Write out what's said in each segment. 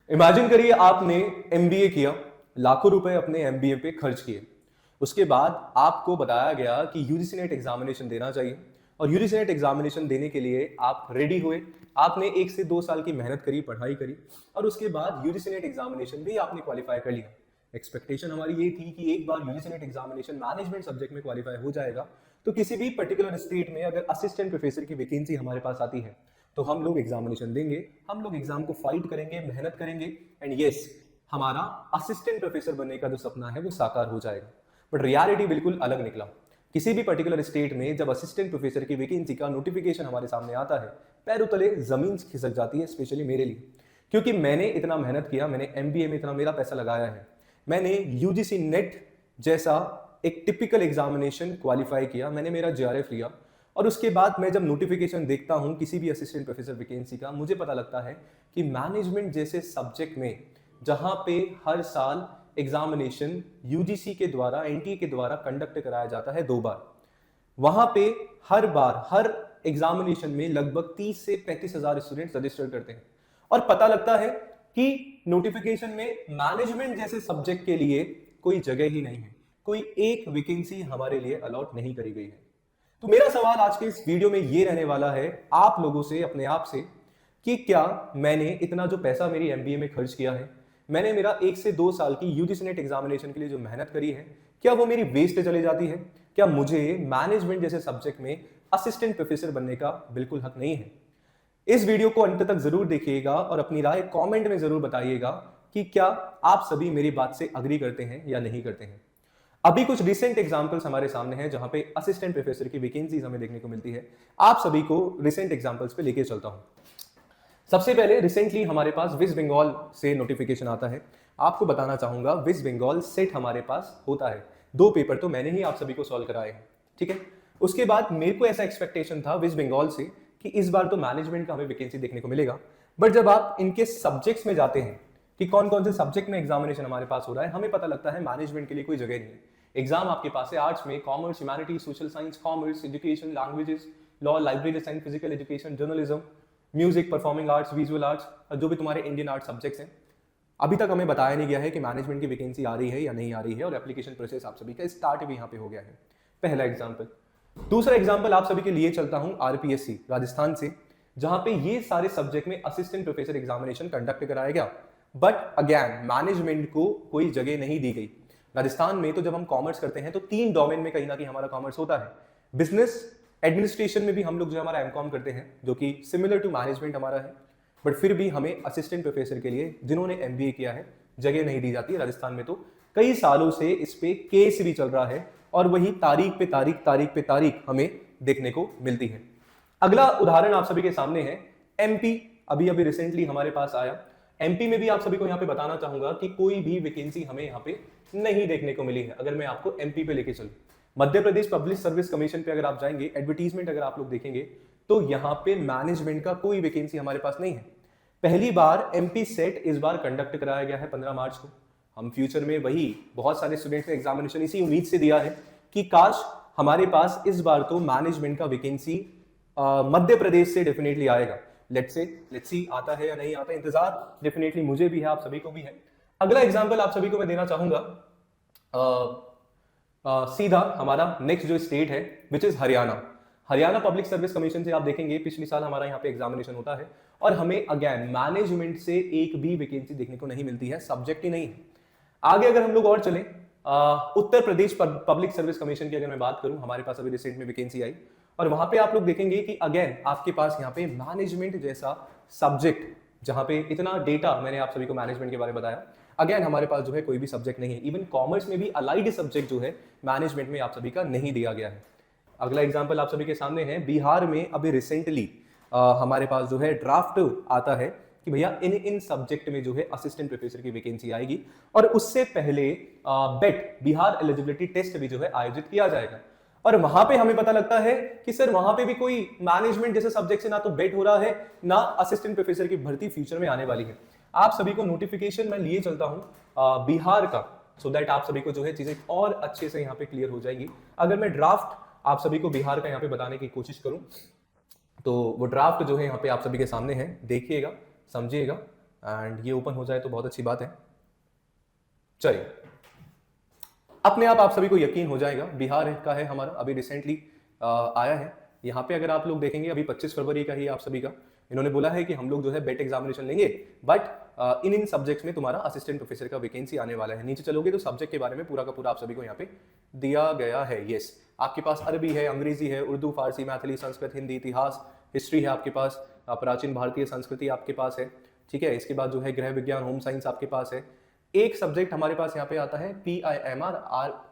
Imagine करिए आपने MBA किया, लाखों रुपए अपने एमबीए पे खर्च किए। उसके बाद आपको बताया गया कि यूजीसी नेट एग्जामिनेशन देना चाहिए और यूजीसी नेट एग्जामिनेशन देने के लिए आप रेडी हुए। आपने 1 से 2 साल की मेहनत करी, पढ़ाई करी और उसके बाद यूजीसी नेट एग्जामिनेशन भी आपने क्वालिफाई कर लिया। एक्सपेक्टेशन हमारी ये थी कि एक बार UGC NET examination management subject में क्वालिफाई हो जाएगा तो किसी भी पर्टिकुलर स्टेट में अगर असिस्टेंट प्रोफेसर की वैकेंसी हमारे पास आती है तो हम लोग एग्जामिनेशन देंगे, हम लोग एग्जाम को फाइट करेंगे, मेहनत करेंगे एंड यस, हमारा असिस्टेंट प्रोफेसर बनने का जो सपना है वो साकार हो जाएगा। बट रियलिटी बिल्कुल अलग निकला। किसी भी पर्टिकुलर स्टेट में जब असिस्टेंट प्रोफेसर की वैकेंसी का नोटिफिकेशन हमारे सामने आता है, पैरों तले जमीन खिसक जाती है, स्पेशली मेरे लिए, क्योंकि मैंने इतना मेहनत किया, मैंने एमबीए में इतना मेरा पैसा लगाया है, मैंने यूजीसी नेट जैसा एक टिपिकल एग्जामिनेशन क्वालिफाई किया, मैंने मेरा जेआरएफ लिया और उसके बाद मैं जब नोटिफिकेशन देखता हूं किसी भी असिस्टेंट प्रोफेसर वैकेंसी का, मुझे पता लगता है कि मैनेजमेंट जैसे सब्जेक्ट में जहां पे हर साल एग्जामिनेशन यूजीसी के द्वारा, एनटीए के द्वारा कंडक्ट कराया जाता है 2 बार, वहां पे हर बार हर एग्जामिनेशन में लगभग 30 से 35 हजार स्टूडेंट रजिस्टर करते हैं और पता लगता है कि नोटिफिकेशन में मैनेजमेंट जैसे सब्जेक्ट के लिए कोई जगह ही नहीं है, कोई एक वैकेंसी हमारे लिए अलॉट नहीं करी गई है। तो मेरा सवाल आज के इस वीडियो में ये रहने वाला है आप लोगों से, अपने आप से, कि क्या मैंने इतना जो पैसा मेरी एमबीए में खर्च किया है, मैंने मेरा 1 से 2 साल की यूजीसी नेट एग्जामिनेशन के लिए जो मेहनत करी है, क्या वो मेरी वेस्ट चली जाती है? क्या मुझे मैनेजमेंट जैसे सब्जेक्ट में असिस्टेंट प्रोफेसर बनने का बिल्कुल हक नहीं है? इस वीडियो को अंत तक जरूर देखिएगा और अपनी राय कमेंट में जरूर बताइएगा कि क्या आप सभी मेरी बात से अग्री करते हैं या नहीं करते हैं। अभी कुछ रिसेंट एग्जांपल्स हमारे सामने हैं जहां पे असिस्टेंट प्रोफेसर की वैकेंसीज हमें देखने को मिलती है। आप सभी को रिसेंट एग्जांपल्स पे लेके चलता हूं। सबसे पहले रिसेंटली हमारे पास वेस्ट बंगाल से नोटिफिकेशन आता है। आपको बताना चाहूंगा, वेस्ट बंगाल सेट हमारे पास होता है। 2 पेपर तो मैंने ही आप सभी को सॉल्व कराए हैं, ठीक है। उसके बाद मेरे को ऐसा एक्सपेक्टेशन था वेस्ट बंगाल से कि इस बार तो मैनेजमेंट का हमें वैकेंसी देखने को मिलेगा। बट जब आप इनके सब्जेक्ट्स में जाते हैं कि कौन कौन से सब्जेक्ट में एग्जामिनेशन हमारे पास हो रहा है, हमें पता लगता है मैनेजमेंट के लिए कोई जगह नहीं है। एग्जाम आपके पास है आर्ट्स में, commerce, humanities, social science, commerce, education, languages, law, library science, physical education, journalism, music, performing arts, visual arts, जो भी तुम्हारे इंडियन आर्ट सब्जेक्ट्स हैं। अभी तक हमें बताया नहीं गया है कि मैनेजमेंट की वैकेंसी आ रही है या नहीं आ रही है और एप्लीकेशन प्रोसेस आप सभी का स्टार्ट भी यहाँ पे हो गया है। पहला एग्जाम्पल। दूसरा एग्जाम्पल आप सभी के लिए चलता हूँ आरपीएससी राजस्थान से, जहां पे ये सारे सब्जेक्ट में असिस्टेंट प्रोफेसर एग्जामिनेशन कंडक्ट कराया गया। बट अगेन मैनेजमेंट को कोई जगह नहीं दी गई। राजस्थान में तो जब हम कॉमर्स करते हैं तो 3 डोमेन में कहीं ना कहीं हमारा कॉमर्स होता है। बिजनेस एडमिनिस्ट्रेशन में भी हम लोग जो हमारा एमकॉम करते हैं, जो कि सिमिलर टू मैनेजमेंट हमारा है। बट फिर भी हमें असिस्टेंट प्रोफेसर के लिए जिन्होंने एमबीए किया है जगह नहीं दी जाती। राजस्थान में तो कई सालों से इस पे केस भी चल रहा है और वही तारीख पे तारीख हमें देखने को मिलती है। अगला उदाहरण आप सभी के सामने है एमपी। अभी अभी रिसेंटली हमारे पास आया। एमपी में भी आप सभी को यहाँ पे बताना चाहूंगा कि कोई भी वैकेंसी हमें यहाँ पे नहीं देखने को मिली है। अगर मैं आपको एमपी पे लेके चलूं, Madhya Pradesh public service commission पे अगर आप जाएंगे, एडवर्टीजमेंट अगर आप लोग देखेंगे तो यहाँ पे मैनेजमेंट का कोई वैकेंसी हमारे पास नहीं है। पहली बार एमपी सेट इस बार कंडक्ट कराया गया है 15 मार्च को। हम फ्यूचर में वही बहुत सारे स्टूडेंट्स ने एग्जामिनेशन इसी उम्मीद से दिया है कि काश हमारे पास इस बार तो मैनेजमेंट का वैकेंसी मध्य प्रदेश से डेफिनेटली आएगा। लेट्स सी आता है या नहीं आता, इंतजार डेफिनेटली मुझे भी है, आप सभी को भी है। अगला एग्जांपल आप सभी को मैं देना चाहूंगा, सीधा हमारा नेक्स्ट जो स्टेट है which is Haryana. Haryana public service commission से आप देखेंगे पिछले साल हमारा यहाँ पे एग्जामिनेशन होता है और हमें अगेन मैनेजमेंट से एक भी वैकेंसी देखने को नहीं मिलती है, सब्जेक्ट ही नहीं है। आगे अगर हम लोग और चले, Uttar Pradesh public service commission की अगर मैं बात करूं, हमारे पास अभी रिसेंट में वैकेंसी आई और वहां पे आप लोग देखेंगे कि अगेन आपके पास यहाँ पे मैनेजमेंट जैसा सब्जेक्ट, जहां पे इतना डेटा मैंने आप सभी को मैनेजमेंट के बारे में बताया, अगेन हमारे पास जो है कोई भी सब्जेक्ट नहीं है। इवन कॉमर्स में भी अलाइड सब्जेक्ट जो है मैनेजमेंट में आप सभी का नहीं दिया गया है। अगला एग्जाम्पल आप सभी के सामने है, बिहार में अभी रिसेंटली हमारे पास जो है ड्राफ्ट आता है कि भैया इन सब्जेक्ट में जो है असिस्टेंट प्रोफेसर की वैकेंसी आएगी और उससे पहले बेट बिहार एलिजिबिलिटी टेस्ट भी जो है आयोजित किया जाएगा। और वहां पे हमें पता लगता है कि सर वहां पे भी कोई मैनेजमेंट जैसे सब्जेक्ट से ना तो बेट हो रहा है, ना असिस्टेंट प्रोफेसर की भर्ती फ्यूचर में आने वाली है। आप सभी को नोटिफिकेशन मैं लिए चलता हूं बिहार का, सो दैट आप सभी को जो है चीजें और अच्छे से यहाँ पे क्लियर हो जाएगी। अगर मैं ड्राफ्ट आप सभी को बिहार का यहाँ पे बताने की कोशिश करूं तो वो ड्राफ्ट जो है यहाँ पे आप सभी के सामने है, देखिएगा, समझिएगा एंड ये ओपन हो जाए तो बहुत अच्छी बात है। चलिए, अपने आप सभी को यकीन हो जाएगा, बिहार का है हमारा, अभी रिसेंटली आया है। यहाँ पे अगर आप लोग देखेंगे अभी 25 फरवरी का ही आप सभी का इन्होंने बोला है कि हम लोग जो है बेट एग्जामिनेशन लेंगे, बट इन सब्जेक्ट्स में तुम्हारा असिस्टेंट प्रोफेसर का वैकेंसी आने वाला है। नीचे चलोगे तो सब्जेक्ट के बारे में पूरा का पूरा आप सभी को यहाँ पे दिया गया है। यस, आपके पास अरबी है, अंग्रेजी है, उर्दू, फारसी, मैथिली, संस्कृत, हिंदी, इतिहास, हिस्ट्री है आपके पास, प्राचीन भारतीय संस्कृति आपके पास है, ठीक है। इसके बाद जो है गृह विज्ञान, होम साइंस आपके पास है। एक सब्जेक्ट हमारे पास यहाँ पे आता है PIMR,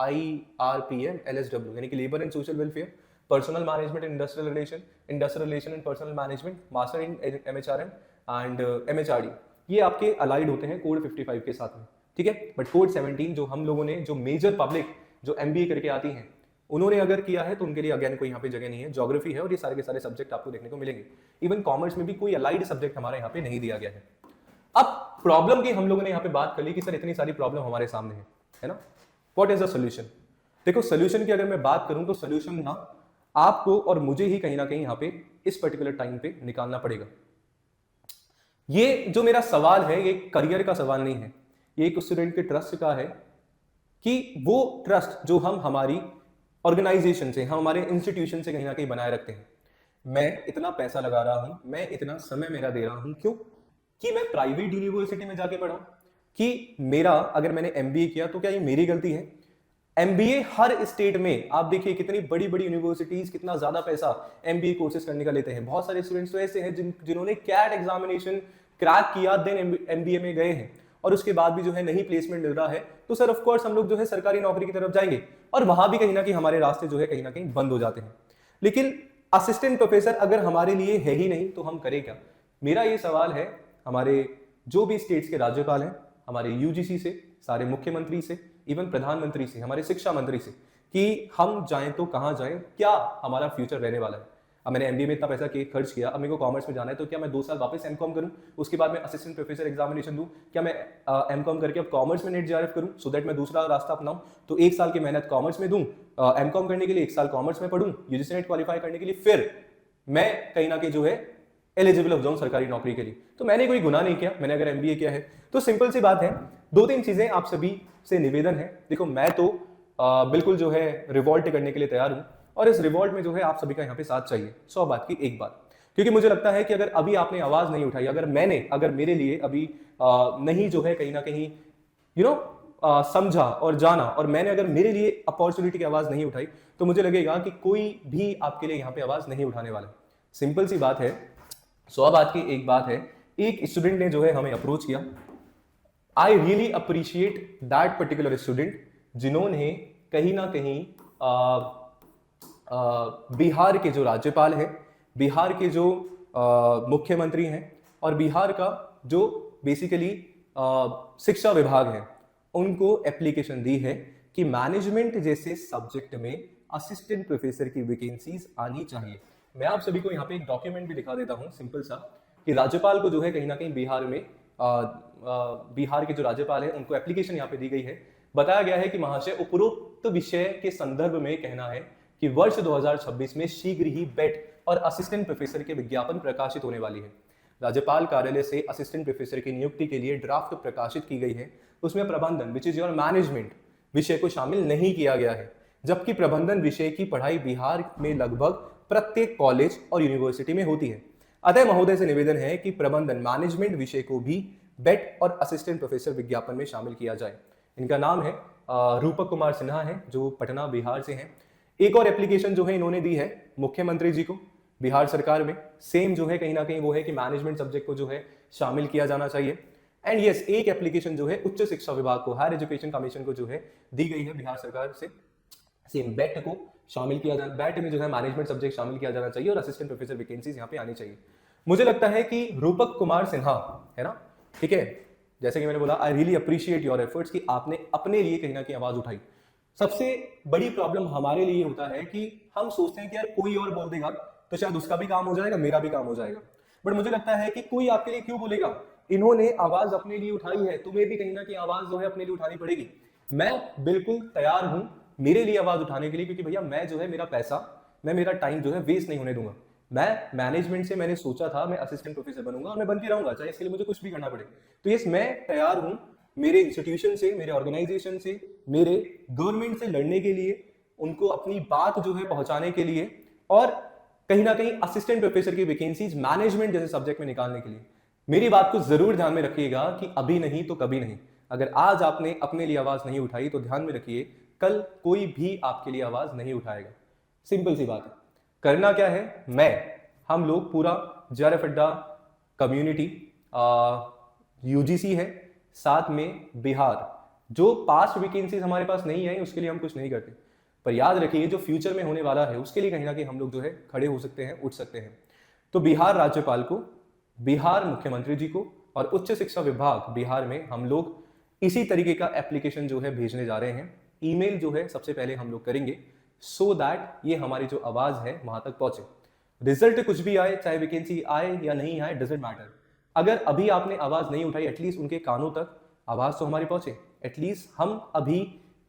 IRPM, LSW, यानी कि labour and social welfare, personal management, industrial relation and personal management, master in MHRM and MHRD। ये आपके अलाइड होते हैं कोड 55 के साथ में, ठीक है। बट कोड 17 जो हम लोगों ने, जो मेजर पब्लिक जो MBA करके आती हैं उन्होंने अगर किया है तो उनके लिए अगेन कोई यहाँ पे जगह नहीं है। ज्योग्राफी है और ये सारे के सारे सब्जेक्ट आपको देखने को मिलेंगे। इवन कॉमर्स में भी कोई अलाइड सब्जेक्ट हमारे यहाँ पे नहीं दिया गया है। अब प्रॉब्लम की हम लोगों ने यहाँ पे बात कर ली कि सर इतनी सारी प्रॉब्लम हमारे सामने है ना, व्हाट इज द सोल्यूशन। देखो, सोल्यूशन की अगर मैं बात करूं तो सोल्यूशन ना आपको और मुझे ही कहीं ना कहीं यहाँ पे इस पर्टिकुलर टाइम पे निकालना पड़ेगा। ये जो मेरा सवाल है ये करियर का सवाल नहीं है, ये एक स्टूडेंट के ट्रस्ट का है कि वो ट्रस्ट जो हम हमारी ऑर्गेनाइजेशन से, हम हमारे इंस्टीट्यूशन से कहीं ना कहीं बनाए रखते हैं। मैं इतना पैसा लगा रहा हूं, मैं इतना समय मेरा दे रहा हूं, क्यों? कि मैं प्राइवेट यूनिवर्सिटी में जाके पढ़ा, कि मेरा अगर मैंने MBA किया तो क्या ये मेरी गलती है? MBA हर स्टेट में आप देखिए कितनी बड़ी बड़ी यूनिवर्सिटीज कितना ज्यादा पैसा MBA कोर्सेज करने का लेते हैं। बहुत सारे स्टूडेंट्स तो ऐसे हैं जिन्होंने कैट एग्जामिनेशन क्रैक किया, देन MBA में गए हैं और उसके बाद भी जो है नहीं प्लेसमेंट मिल रहा है, तो सर ऑफ कोर्स हम लोग जो है सरकारी नौकरी की तरफ जाएंगे और वहां भी कहीं ना कहीं हमारे रास्ते जो है कहीं ना कहीं बंद हो जाते हैं। लेकिन असिस्टेंट प्रोफेसर अगर हमारे लिए है ही नहीं तो हम करें क्या? मेरा ये सवाल है हमारे जो भी स्टेट्स के राज्यपाल हैं, हमारे UGC से, सारे मुख्यमंत्री से, इवन प्रधानमंत्री से, हमारे शिक्षा मंत्री से, कि हम जाएं तो कहां जाएं, क्या हमारा फ्यूचर रहने वाला है। अब मैंने MBA में इतना पैसा खर्च किया, अब मेरे को कॉमर्स में जाना है, तो क्या मैं 2 साल वापस MCOM करूं, उसके बाद मैं असिस्टेंट प्रोफेसर एग्जामिनेशन दूं? क्या मैं MCOM करके अब कॉमर्स में नेट JRF करूं सो दैट मैं दूसरा रास्ता अपनाऊं? तो 1 साल की मेहनत कॉमर्स में दूं, MCOM करने के लिए 1 साल कॉमर्स में पढ़ूं, UGC नेट क्वालिफाई करने के लिए, फिर मैं कहीं ना कहीं जो है एलिजिबल हो जाऊं सरकारी नौकरी के लिए। तो मैंने कोई गुनाह नहीं किया, मैंने अगर MBA किया है तो सिंपल सी बात है। 2-3 चीजें आप सभी से निवेदन है। देखो, मैं तो बिल्कुल जो है रिवॉल्ट करने के लिए तैयार हूं और इस रिवॉल्ट में जो है आप सभी का यहाँ पे साथ चाहिए। 100 बात की एक बात, क्योंकि मुझे लगता है कि अगर अभी आपने आवाज नहीं उठाई, अगर मेरे लिए अभी नहीं जो है कहीं ना कहीं समझा और जाना, और मैंने अगर मेरे लिए अपॉर्चुनिटी की आवाज नहीं उठाई, तो मुझे लगेगा कि कोई भी आपके लिए यहाँ पे आवाज नहीं उठाने वाला। सिंपल सी बात है, 100 बात की एक बात है। एक स्टूडेंट ने जो है हमें अप्रोच किया, I really appreciate that particular student, जिन्होंने कहीं ना कहीं बिहार के जो राज्यपाल हैं, बिहार के जो मुख्यमंत्री हैं और बिहार का जो बेसिकली शिक्षा विभाग है, उनको एप्लीकेशन दी है कि मैनेजमेंट जैसे सब्जेक्ट में असिस्टेंट प्रोफेसर की वैकेंसीज आनी चाहिए। मैं आप सभी को यहाँ पे एक डॉक्यूमेंट भी दिखा देता हूँ सिंपल सा, कि राज्यपाल को जो है कहीं ना कहीं बिहार में बिहार के जो राज्यपाल है उनको एप्लीकेशन यहाँ पे दी गई है। बताया गया है कि महाशय, उपरोक्त विषय के संदर्भ में कहना है कि वर्ष 2026 में शीघ्र ही बेट और असिस्टेंट प्रोफेसर के विज्ञापन प्रकाशित होने वाली है। राज्यपाल कार्यालय से असिस्टेंट प्रोफेसर की नियुक्ति के लिए ड्राफ्ट प्रकाशित की गई है। उसमें प्रबंधन विच इज योर मैनेजमेंट विषय को शामिल नहीं किया गया है, जबकि प्रबंधन विषय की पढ़ाई बिहार में लगभग प्रत्येक कॉलेज और यूनिवर्सिटी में होती है। अतः महोदय से निवेदन है कि प्रबंधन मैनेजमेंट विषय को भी बेट और असिस्टेंट प्रोफेसर विज्ञापन में शामिल किया जाए। इनका नाम है रूपक कुमार सिन्हा है, जो पटना बिहार से हैं। एक और एप्लीकेशन जो है इन्होंने दी है मुख्यमंत्री जी को बिहार सरकार में, सेम जो है कहीं ना कहीं वो है कि मैनेजमेंट सब्जेक्ट को जो है शामिल किया जाना चाहिए। एंड यस, एक एप्लीकेशन जो है उच्च शिक्षा विभाग को, हायर एजुकेशन कमीशन को जो है दी गई है बिहार सरकार से, सेम बेट को शामिल किया जाना, बेट में जो है मैनेजमेंट सब्जेक्ट शामिल किया जाना चाहिए और असिस्टेंट प्रोफेसर वैकेंसीज यहाँ पे आनी चाहिए। मुझे लगता है कि रूपक कुमार सिन्हा है ना, ठीक है, जैसे कि मैंने बोला, I really appreciate your efforts कि आपने अपने लिए कहीं ना कहीं आवाज उठाई। सबसे बड़ी प्रॉब्लम हमारे लिए होता है कि हम सोचते हैं कि यार कोई और बोल देगा तो शायद उसका भी काम हो जाएगा, मेरा भी काम हो जाएगा। बट मुझे लगता है कि कोई आपके लिए क्यों बोलेगा, इन्होंने आवाज अपने लिए उठाई है, तुम्हें भी कहीं ना कहीं आवाज जो है अपने लिए उठानी पड़ेगी। मैं बिल्कुल तैयार हूं मेरे लिए आवाज उठाने के लिए, क्योंकि भैया मैं जो है मेरा पैसा, मैं मेरा टाइम जो है वेस्ट नहीं होने दूंगा। मैं मैनेजमेंट से मैंने सोचा था मैं असिस्टेंट प्रोफेसर बनूंगा और मैं बन के रहूंगा, चाहे इसके लिए मुझे कुछ भी करना पड़े। तो यस, मैं तैयार हूं मेरे इंस्टीट्यूशन से, मेरे ऑर्गेनाइजेशन से, मेरे गवर्नमेंट से लड़ने के लिए, उनको अपनी बात जो है पहुंचाने के लिए, और कहीं ना कहीं असिस्टेंट प्रोफेसर की वैकेंसीज मैनेजमेंट जैसे सब्जेक्ट में निकालने के लिए। मेरी बात को जरूर ध्यान में रखिएगा कि अभी नहीं तो कभी नहीं। अगर आज आपने अपने लिए आवाज नहीं उठाई तो ध्यान में रखिए कल कोई भी आपके लिए आवाज नहीं उठाएगा। सिंपल सी बात है। करना क्या है, हम लोग पूरा जेआरएफ अड्डा कम्युनिटी, यूजीसी है, साथ में बिहार, जो पास्ट वैकेंसीज हमारे पास नहीं आई उसके लिए हम कुछ नहीं करते, पर याद रखिए जो फ्यूचर में होने वाला है उसके लिए कहीं ना कहीं हम लोग जो है खड़े हो सकते हैं, उठ सकते हैं। तो बिहार राज्यपाल को, बिहार मुख्यमंत्री जी को और उच्च शिक्षा विभाग बिहार में हम लोग इसी तरीके का एप्लीकेशन जो है भेजने जा रहे हैं। ईमेल जो है सबसे पहले हम लोग करेंगे, सो दैट ये हमारी जो आवाज है वहां तक पहुंचे। रिजल्ट कुछ भी आए, चाहे वैकेंसी आए या नहीं आए, डजेंट मैटर। अगर अभी आपने आवाज नहीं उठाई, एटलीस्ट उनके कानों तक आवाज तो हमारी पहुंचे, एटलीस्ट हम अभी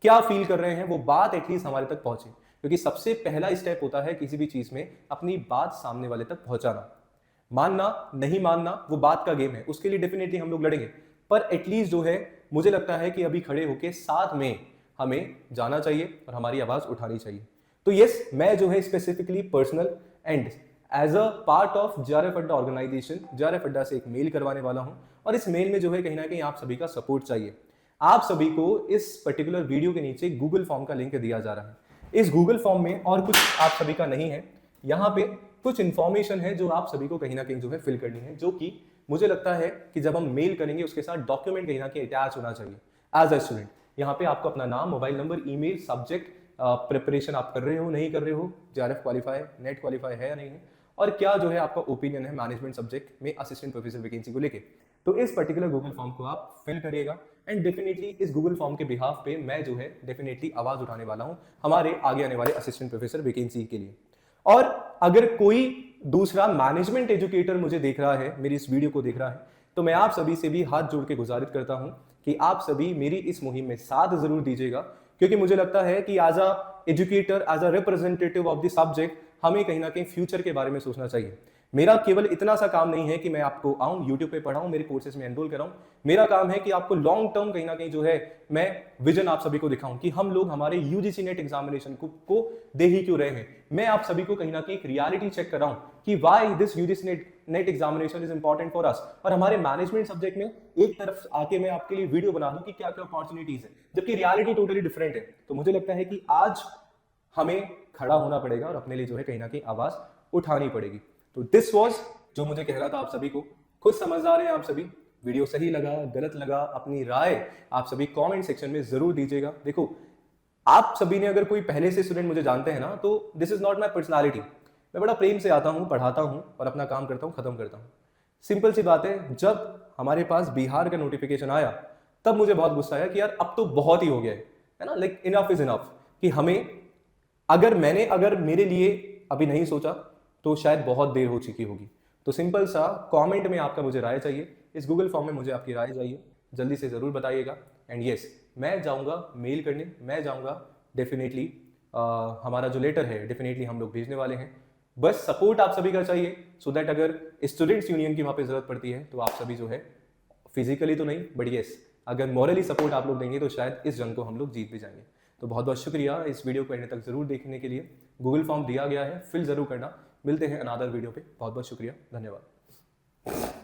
क्या फील कर रहे हैं वो बात एटलीस्ट हमारे तक पहुंचे, क्योंकि सबसे पहला स्टेप होता है किसी भी चीज में अपनी बात सामने वाले तक पहुंचाना। मानना नहीं मानना वो बात का गेम है, उसके लिए डेफिनेटली हम लोग लड़ेंगे, पर एटलीस्ट जो है मुझे लगता है कि अभी खड़े होके साथ में हमें जाना चाहिए और हमारी आवाज उठानी चाहिए। तो यस, मैं जो है specifically personal and as a part of JRF Adda organisation, JRF Adda से एक मेल करवाने वाला हूं, और इस मेल में जो है कहीं ना कहीं आप सभी का सपोर्ट चाहिए। आप सभी को इस पर्टिकुलर वीडियो के नीचे गूगल फॉर्म का लिंक दिया जा रहा है। इस गूगल फॉर्म में और कुछ आप सभी का नहीं है, यहाँ पे कुछ इंफॉर्मेशन है जो आप सभी को कहीं ना कहीं जो है फिल करनी है, जो कि मुझे लगता है कि जब हम मेल करेंगे उसके साथ डॉक्यूमेंट कहीं ना कहीं अटैच होना चाहिए एज अ स्टूडेंट। यहाँ पे आपको अपना नाम, mobile number, email, subject, preparation आप कर रहे हो नहीं कर रहे हो, जेआरएफ क्वालिफाई, नेट क्वालिफाई है या नहीं है, और क्या जो है आपका ओपिनियन है मैनेजमेंट सब्जेक्ट में असिस्टेंट प्रोफेसर वैकेंसी को लेके। तो इस पर्टिकुलर गूगल फॉर्म को आप फिल करिएगा, एंड डेफिनेटली इस गूगल फॉर्म के बिहाफ पे मैं जो है डेफिनेटली आवाज उठाने वाला हूं हमारे आगे आने वाले असिस्टेंट प्रोफेसर वैकेंसी के लिए। और अगर कोई दूसरा मैनेजमेंट एजुकेटर मुझे देख रहा है, मेरी इस वीडियो को देख रहा है, तो मैं आप सभी से भी हाथ जोड़ के गुजारिश करता हूं कि आप सभी मेरी इस मुहिम में साथ जरूर दीजिएगा, क्योंकि मुझे लगता है कि as a educator, as a representative of the subject, हमें कहीं ना कहीं फ्यूचर के बारे में सोचना चाहिए। मेरा केवल इतना सा काम नहीं है कि मैं आपको आऊं, यूट्यूब पे पढ़ाऊं, मेरे कोर्सेज में एनरोल कराऊं। मेरा काम है कि आपको लॉन्ग टर्म कहीं ना कहीं जो है मैं विजन आप सभी को दिखाऊं कि हम लोग हमारे यूजीसी नेट एग्जामिनेशन को दे ही क्यों रहे हैं। मैं आप सभी को कहीं ना कहीं एक रियलिटी चेक कराऊं कि why this UGC NET examination is important for us, और हमारे मैनेजमेंट सब्जेक्ट में एक तरफ आके मैं आपके लिए वीडियो बना दूं कि क्या क्या अपॉर्चुनिटीज है, जबकि रियलिटी टोटली डिफरेंट है। तो मुझे लगता है कि आज हमें खड़ा होना पड़ेगा और अपने लिए जो है कहीं ना कहीं आवाज उठानी पड़ेगी। तो दिस वाज जो मुझे कह रहा था आप सभी को। खुद समझदार हैं आप सभी। वीडियो सही लगा, गलत लगा, अपनी राय आप सभी कमेंट सेक्शन में जरूर दीजिएगा। देखो, आप सभी ने अगर कोई पहले से स्टूडेंट मुझे जानते हैं ना, तो this is not my personality. मैं बड़ा प्रेम से आता हूँ, पढ़ाता हूँ और अपना काम करता हूँ, खत्म करता हूँ। सिंपल सी बात है, जब हमारे पास बिहार का नोटिफिकेशन आया तब मुझे बहुत गुस्सा आया कि यार अब तो बहुत ही हो गया है ना, लाइक इनफ इज इनफ। कि हमें अगर मेरे लिए अभी नहीं सोचा तो शायद बहुत देर हो चुकी होगी। तो सिंपल सा कमेंट में आपका मुझे राय चाहिए, इस गूगल फॉर्म में मुझे आपकी राय चाहिए, जल्दी से जरूर बताइएगा। एंड यस, मैं जाऊंगा मेल करने, मैं जाऊंगा डेफिनेटली, हमारा जो लेटर है डेफिनेटली हम लोग भेजने वाले हैं। बस सपोर्ट आप सभी का चाहिए, सो दैट अगर स्टूडेंट्स यूनियन की वहां पे जरूरत पड़ती है तो आप सभी जो है फिजिकली तो नहीं बट यस अगर मॉरली सपोर्ट आप लोग देंगे तो शायद इस जंग को हम लोग जीत भी जाएंगे। तो बहुत बहुत शुक्रिया इस वीडियो को एंड तक जरूर देखने के लिए। गूगल फॉर्म दिया गया है, फिल जरूर करना। मिलते हैं अनादर वीडियो पे। बहुत बहुत शुक्रिया, धन्यवाद।